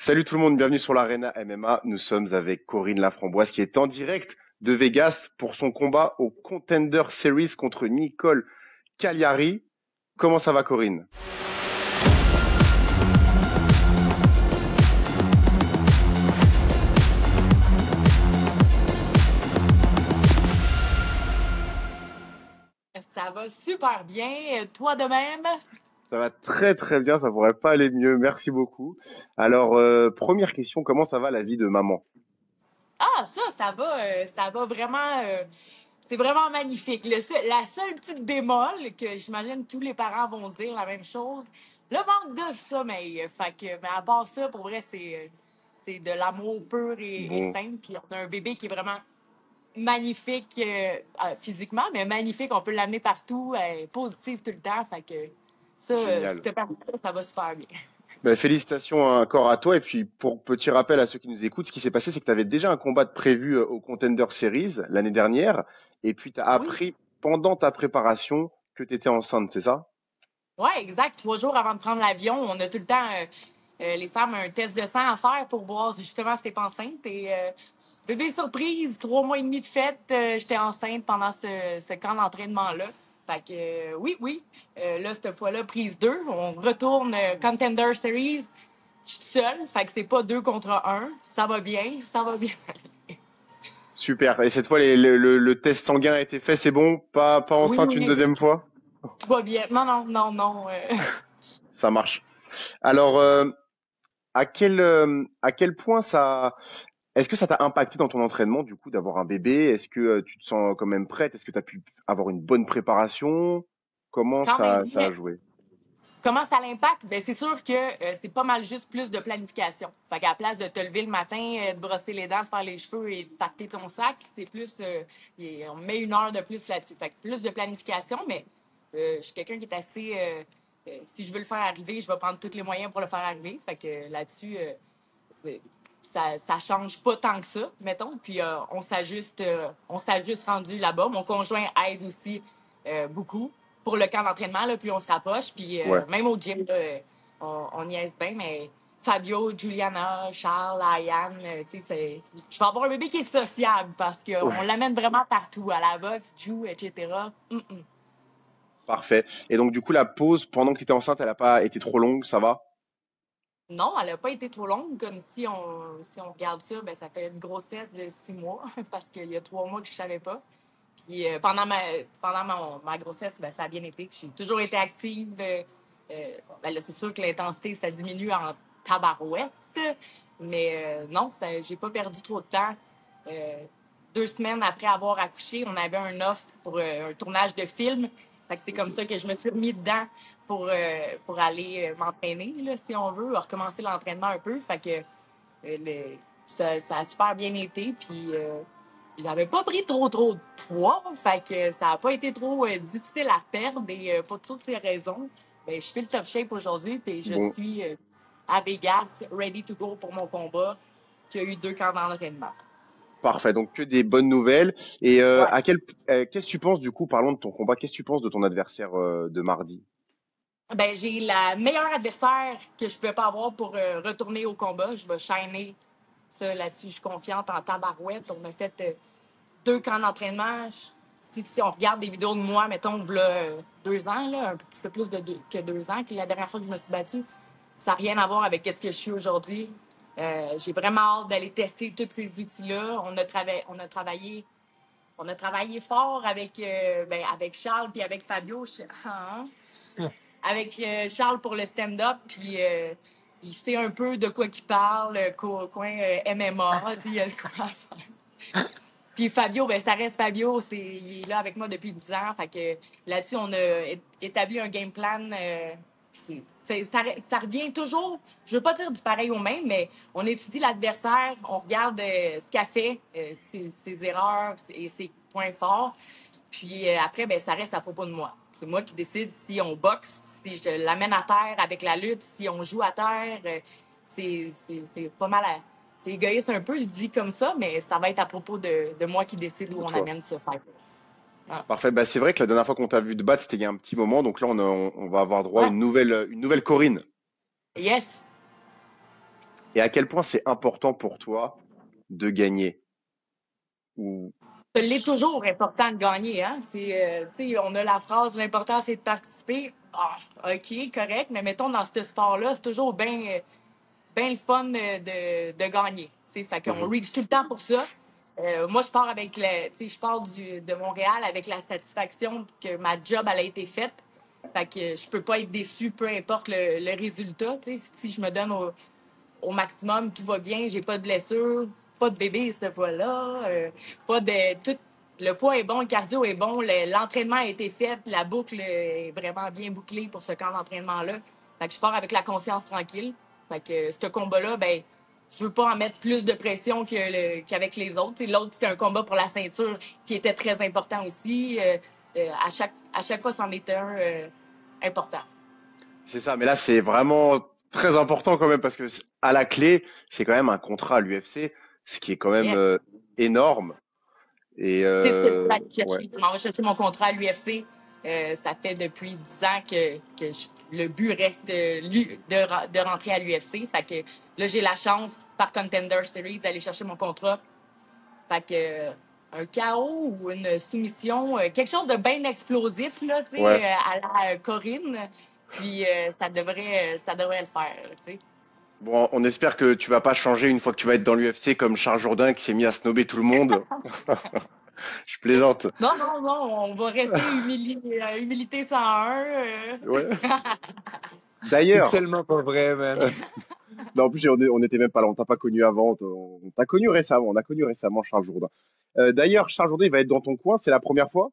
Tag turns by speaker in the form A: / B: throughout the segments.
A: Salut tout le monde, bienvenue sur l'Arena MMA. Nous sommes avec Corinne Laframboise qui est en direct de Vegas pour son combat au Contender Series contre Nicole Cagliari. Comment ça va, Corinne?
B: Ça va super bien. Toi de même?
A: Ça va très très bien, ça pourrait pas aller mieux. Merci beaucoup. Alors, première question, comment ça va la vie de maman?
B: Ah, ça va vraiment. C'est vraiment magnifique. La seule petite bémol que j'imagine tous les parents vont dire la même chose, le manque de sommeil. Mais à part ça, pour vrai, c'est de l'amour pur et
A: Bon,
B: simple. Puis on a un bébé qui est vraiment magnifique physiquement, mais magnifique. On peut l'amener partout, positive tout le temps.
A: génial.
B: cette partie-là, ça va super bien.
A: Ben, félicitations encore à toi. Et puis, pour petit rappel à ceux qui nous écoutent, ce qui s'est passé, c'est que tu avais déjà un combat de prévu au Contender Series l'année dernière. Et puis, tu as
B: Oui.
A: appris pendant ta préparation que tu étais enceinte, c'est ça?
B: Oui, exact. 3 jours avant de prendre l'avion, on a tout le temps, les femmes, un test de sang à faire pour voir justement si t'es pas enceinte. Bébé surprise, 3 mois et demi de fête, j'étais enceinte pendant ce camp d'entraînement-là. Oui, oui. Là, cette fois-là, prise 2. On retourne Contender Series. Je suis seule, fait que c'est pas 2 contre 1. Ça va bien, ça va bien.
A: Super. Et cette fois, le test sanguin a été fait, c'est bon? Pas
B: Oui,
A: enceinte une
B: oui,
A: deuxième fois?
B: tout va bien. Non, non, non, non.
A: Ça marche. Alors, à quel point est-ce que ça t'a impacté dans ton entraînement, du coup, d'avoir un bébé? Est-ce que tu te sens quand même prête? Est-ce que tu as pu avoir une bonne préparation? Comment
B: Quand même
A: ça
B: bien.
A: a joué?
B: Comment ça l'impacte? Ben, c'est sûr que c'est pas mal juste plus de planification. Fait qu'à la place de te lever le matin, de brosser les dents, de faire les cheveux et de pacter ton sac, c'est plus, on met 1 heure de plus là-dessus. Fait que plus de planification, mais je suis quelqu'un qui est assez, si je veux le faire arriver, je vais prendre tous les moyens pour le faire arriver. Fait que là-dessus, c'est- ça change pas tant que ça, mettons. Puis on s'ajuste rendu là-bas. Mon conjoint aide aussi beaucoup pour le camp d'entraînement, là, puis on se rapproche. Puis
A: Ouais.
B: même au gym, là, on niaise bien, mais Fabio, Juliana, Charles, Ayane, tu sais, je vais avoir un bébé qui est sociable parce qu'on
A: Ouais.
B: l'amène vraiment partout, à la boxe, joue, etc.
A: Parfait. Et donc, du coup, la pause pendant que tu étais enceinte, elle n'a pas été trop longue, ça va?
B: Non, elle n'a pas été trop longue. Comme si on regarde ça, ben, ça fait une grossesse de 6 mois parce qu'il y a 3 mois que je ne savais pas. Puis pendant ma grossesse, ben, ça a bien été. J'ai toujours été active. Ben là, c'est sûr que l'intensité, ça diminue en tabarouette. Mais non, j'ai pas perdu trop de temps. Euh, 2 semaines après avoir accouché, on avait un offre pour un tournage de film. Fait que c'est comme ça que je me suis remis dedans pour aller m'entraîner, là, si on veut, recommencer l'entraînement un peu. Ça a super bien été. Puis j'avais pas pris trop de poids. Fait que ça a pas été trop difficile à perdre. Et pour toutes ces raisons, ben, je fais le top shape aujourd'hui. Puis je
A: Bon,
B: suis à Vegas, ready to go pour mon combat, qui a eu 2 camps d'entraînement.
A: parfait. Donc, que des bonnes nouvelles. Et
B: Ouais.
A: qu'est-ce que tu penses, du coup, parlons de ton combat, qu'est-ce que tu penses de ton adversaire de mardi?
B: Ben, j'ai la meilleure adversaire que je pouvais pas avoir pour retourner au combat. Je vais shiner ça là-dessus. Je suis confiante en tabarouette. On a fait 2 camps d'entraînement. Si on regarde des vidéos de moi, mettons, v'là 2 ans, là, un petit peu plus que 2 ans, que la dernière fois que je me suis battue, ça n'a rien à voir avec ce que je suis aujourd'hui. J'ai vraiment hâte d'aller tester tous ces outils-là. On a travaillé fort avec Charles puis avec Fabio. Hein? Avec Charles pour le stand-up, puis il sait un peu de quoi qu'il parle, coin MMA, il y a de quoi à faire. Puis Fabio, ben ça reste Fabio, il est là avec moi depuis 10 ans, fait que là-dessus on a établi un game plan. Ça revient toujours, je veux pas dire du pareil au même, mais on étudie l'adversaire, on regarde ce qu'a fait, ses erreurs et ses points forts. Puis après, ben, ça reste à propos de moi. C'est moi qui décide si on boxe, si je l'amène à terre avec la lutte, si on joue à terre. C'est pas mal à... C'est égoïste un peu, il dit comme ça, mais ça va être à propos de moi qui décide où
A: De
B: on
A: toi.
B: amène ce fight. Ah.
A: Parfait. Bah, c'est vrai que la dernière fois qu'on t'a vu te battre, c'était il y a un petit moment. Donc là, on va avoir droit à
B: Ouais.
A: une nouvelle Corinne.
B: Yes.
A: Et à quel point c'est important pour toi de gagner? Ou
B: Ça l'est toujours important de gagner, hein? Tu sais, on a la phrase, l'important c'est de participer. Ah, ok, correct, mais mettons dans ce sport-là, c'est toujours bien ben le fun de gagner. T'sais, fait qu'on
A: Mhm,
B: reach tout le temps pour ça. Moi, je pars avec je pars de Montréal avec la satisfaction que ma job elle a été faite. Fait que je peux pas être déçu, peu importe le résultat. T'sais. Si je me donne au maximum, tout va bien, j'ai pas de blessure, pas de bébé cette fois-là, pas de tout. Le poids est bon, le cardio est bon, l'entraînement a été fait, la boucle est vraiment bien bouclée pour ce camp d'entraînement-là. Fait que je pars avec la conscience tranquille. Fait que ce combat-là, ben, je veux pas en mettre plus de pression qu'avec les autres. T'sais, l'autre, c'était un combat pour la ceinture qui était très important aussi. À chaque fois, c'en était un important.
A: c'est ça, mais là c'est vraiment très important quand même parce que à la clé, c'est quand même un contrat à l'UFC, ce qui est quand même
B: Yes.
A: énorme. Et
B: C'est ce que je voulais aller
A: ouais,
B: chercher. Je m'en vais chercher mon contrat à l'UFC. Ça fait depuis 10 ans le but reste de rentrer à l'UFC. Fait que là, j'ai la chance, par Contender Series, d'aller chercher mon contrat. Fait que un KO ou une soumission, quelque chose de bien explosif, là, tu sais,
A: ouais.
B: à la Corinne. Puis ça devrait le faire, tu sais.
A: Bon, on espère que tu vas pas changer une fois que tu vas être dans l'UFC comme Charles Jourdain qui s'est mis à snober tout le monde. Je plaisante.
B: Non, non, non, on va rester humilité 101.
A: Ouais.
C: C'est
A: D'ailleurs,
C: tellement pas vrai, man.
A: non, en plus on était même pas là, on t'a pas connu avant, on t'a connu récemment, on a connu récemment Charles Jourdain. D'ailleurs, Charles Jourdain, il va être dans ton coin, c'est la première fois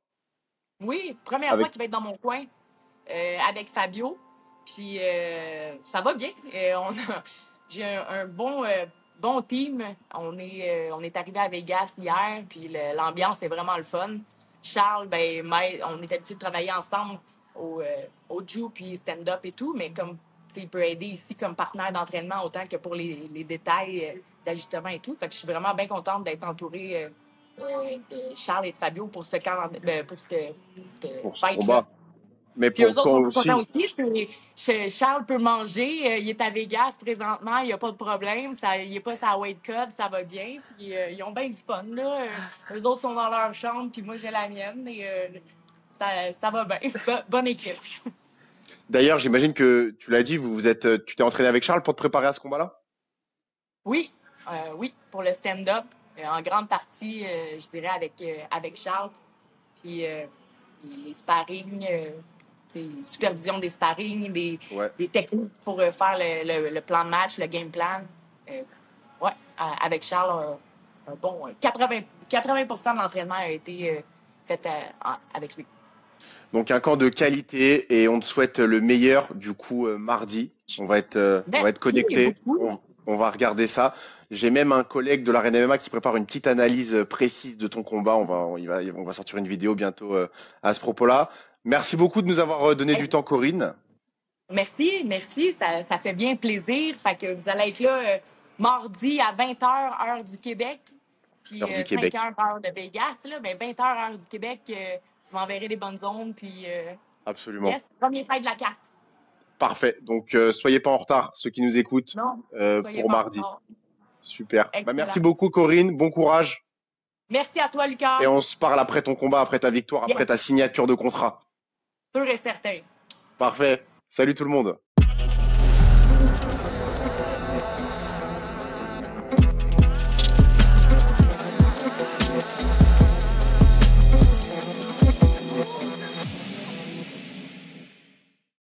B: Oui, première fois
A: avec.
B: qu'il va être dans mon coin avec Fabio. Puis ça va bien. J'ai un bon team. On est arrivé à Vegas hier, puis l'ambiance est vraiment le fun. Charles, ben, on est habitué de travailler ensemble au Jew puis stand-up et tout, mais comme tu sais, il peut aider ici comme partenaire d'entraînement autant que pour les détails d'ajustement et tout. Fait que je suis vraiment bien contente d'être entourée de Charles et de Fabio pour ce camp, pour cette
A: Pour ce
B: fête-là.
A: combat, mais
B: Puis eux
A: pour
B: autres
A: toi
B: sont contents
A: aussi.
B: aussi. Charles peut manger. Il est à Vegas présentement. Il n'y a pas de problème. Il n'est pas sa weight cut. Ça va bien. Puis ils ont bien du fun. Là. Eux autres sont dans leur chambre. Puis moi, j'ai la mienne. Et ça va bien. Bonne équipe.
A: D'ailleurs, j'imagine que tu l'as dit, tu t'es entraîné avec Charles pour te préparer à ce combat-là?
B: Oui, oui, pour le stand-up. En grande partie, je dirais, avec Charles. Puis les sparring, supervision des sparring,
A: Ouais.
B: des techniques pour faire le plan de match, le game plan. Euh, ouais, avec Charles, un bon 80% de l'entraînement a été fait avec lui.
A: Donc un camp de qualité et on te souhaite le meilleur du coup mardi. On va être
B: Merci
A: connectés,
B: beaucoup.
A: on va regarder ça. J'ai même un collègue de l'Arena MMA qui prépare une petite analyse précise de ton combat. On va sortir une vidéo bientôt à ce propos-là. Merci beaucoup de nous avoir donné du temps, Corinne.
B: Merci, merci, ça fait bien plaisir. Fait que vous allez être là mardi à 20h, heure du Québec, puis
A: Heure du
B: 5h,
A: Québec.
B: heure de Vegas. Là, ben 20h, heure du Québec, je m'enverrai des bonnes zones, puis
A: Absolument.
B: yes, premier fight de la carte.
A: Parfait. Donc soyez pas en retard, ceux qui nous écoutent,
B: Non, soyez
A: pour
B: pas en
A: mardi.
B: retard.
A: Super. Bah, merci
B: Excellent.
A: beaucoup, Corinne. Bon courage.
B: Merci à toi,
A: Et
B: Lucas.
A: on se parle après ton combat, après ta victoire, après ta
B: Yes,
A: signature de contrat.
B: sûr et certain.
A: Parfait. Salut tout le monde.